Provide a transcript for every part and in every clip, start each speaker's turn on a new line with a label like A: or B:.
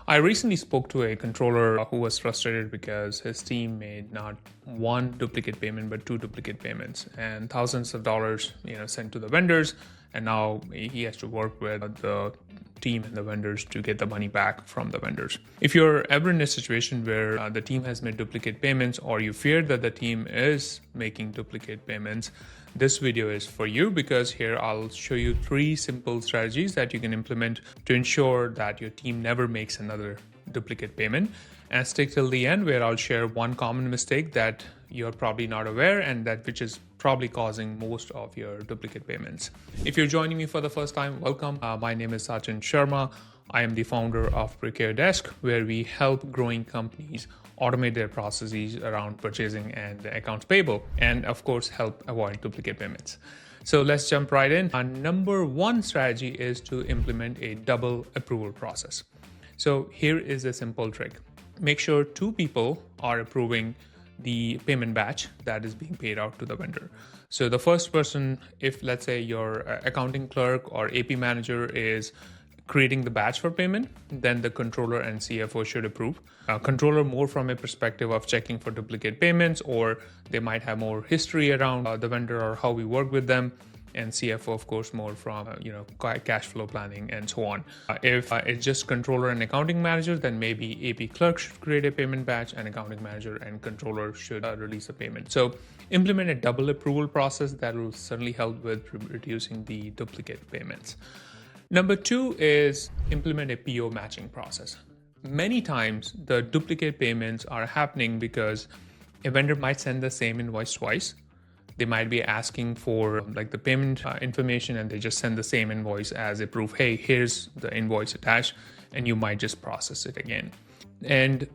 A: I recently spoke to a controller who was frustrated because his team made not one duplicate payment but two duplicate payments and thousands of dollars, sent to the vendors. And now he has to work with the team and the vendors to get the money back from the vendors. If you're ever in a situation where the team has made duplicate payments or you fear that the team is making duplicate payments, this video is for you, because here I'll show you 3 simple strategies that you can implement to ensure that your team never makes another duplicate payment. And stick till the end, where I'll share one common mistake that you're probably not aware and that which is probably causing most of your duplicate payments. If you're joining me for the first time, welcome. My name is Sachin Sharma. I am the founder of Procure Desk, where we help growing companies automate their processes around purchasing and accounts payable, and of course help avoid duplicate payments. So let's jump right in. Our number 1 strategy is to implement a double approval process. So here is a simple trick. Make sure 2 people are approving the payment batch that is being paid out to the vendor. So the first person, if let's say your accounting clerk or AP manager is creating the batch for payment, then the controller and CFO should approve. Controller more from a perspective of checking for duplicate payments, or they might have more history around the vendor or how we work with them. And CFO, of course, more from cash flow planning and so on. If it's just controller and accounting manager, then maybe AP clerk should create a payment batch, and accounting manager and controller should release a payment. So implement a double approval process that will certainly help with reducing the duplicate payments. Number 2 is implement a PO matching process. Many times the duplicate payments are happening because a vendor might send the same invoice twice. They might be asking for the payment information, and they just send the same invoice as a proof. Hey, here's the invoice attached, and you might just process it again. And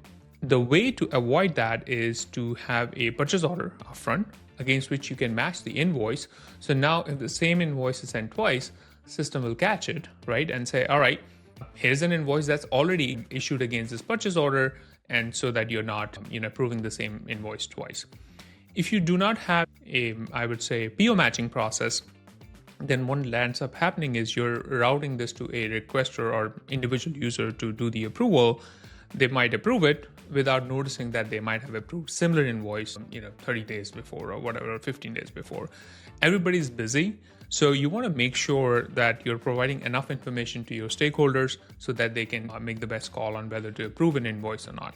A: the way to avoid that is to have a purchase order upfront against which you can match the invoice. So now if the same invoice is sent twice, system will catch it, right? And say, all right, here's an invoice that's already issued against this purchase order, and so that you're not approving the same invoice twice. If you do not have I would say, PO matching process, then what ends up happening is you're routing this to a requester or individual user to do the approval. They might approve it without noticing that they might have approved similar invoice 30 days before or whatever, 15 days before. Everybody's busy. So you want to make sure that you're providing enough information to your stakeholders so that they can make the best call on whether to approve an invoice or not.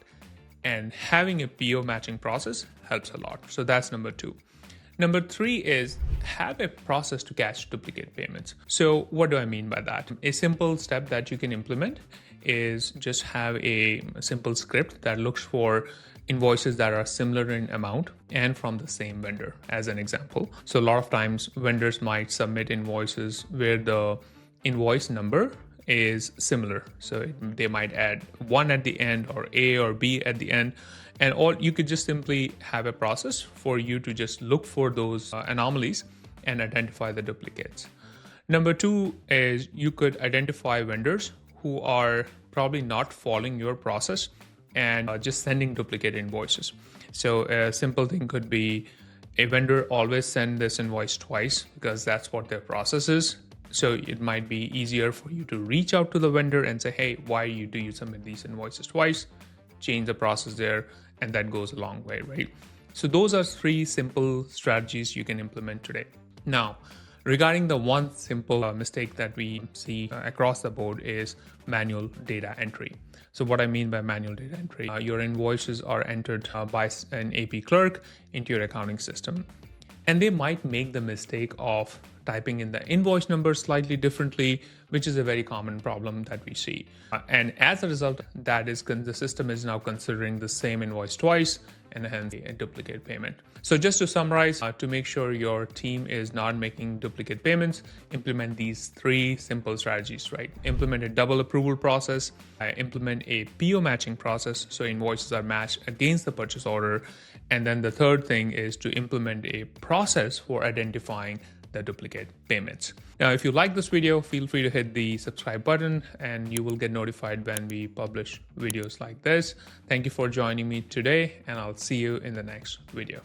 A: And having a PO matching process helps a lot. So that's number 2. Number 3 is have a process to catch duplicate payments. So what do I mean by that? A simple step that you can implement is just have a simple script that looks for invoices that are similar in amount and from the same vendor, as an example. So a lot of times vendors might submit invoices where the invoice number is similar. So they might add 1 at the end or A or B at the end. And you could just simply have a process for you to just look for those anomalies and identify the duplicates. Number 2 is you could identify vendors who are probably not following your process and just sending duplicate invoices. So a simple thing could be a vendor always send this invoice twice because that's what their process is. So it might be easier for you to reach out to the vendor and say, hey, why do you submit these invoices twice? Change the process there, and that goes a long way, right? So those are 3 simple strategies you can implement today. Now, regarding the one simple mistake that we see across the board is manual data entry. So what I mean by manual data entry, your invoices are entered by an AP clerk into your accounting system. And they might make the mistake of typing in the invoice number slightly differently, which is a very common problem that we see. And as a result, the system is now considering the same invoice twice, and hence a duplicate payment. So just to summarize, to make sure your team is not making duplicate payments, implement these 3 simple strategies, right? Implement a double approval process, implement a PO matching process, so invoices are matched against the purchase order. And then the third thing is to implement a process for identifying the duplicate payments. Now, if you like this video, feel free to hit the subscribe button and you will get notified when we publish videos like this. Thank you for joining me today, and I'll see you in the next video.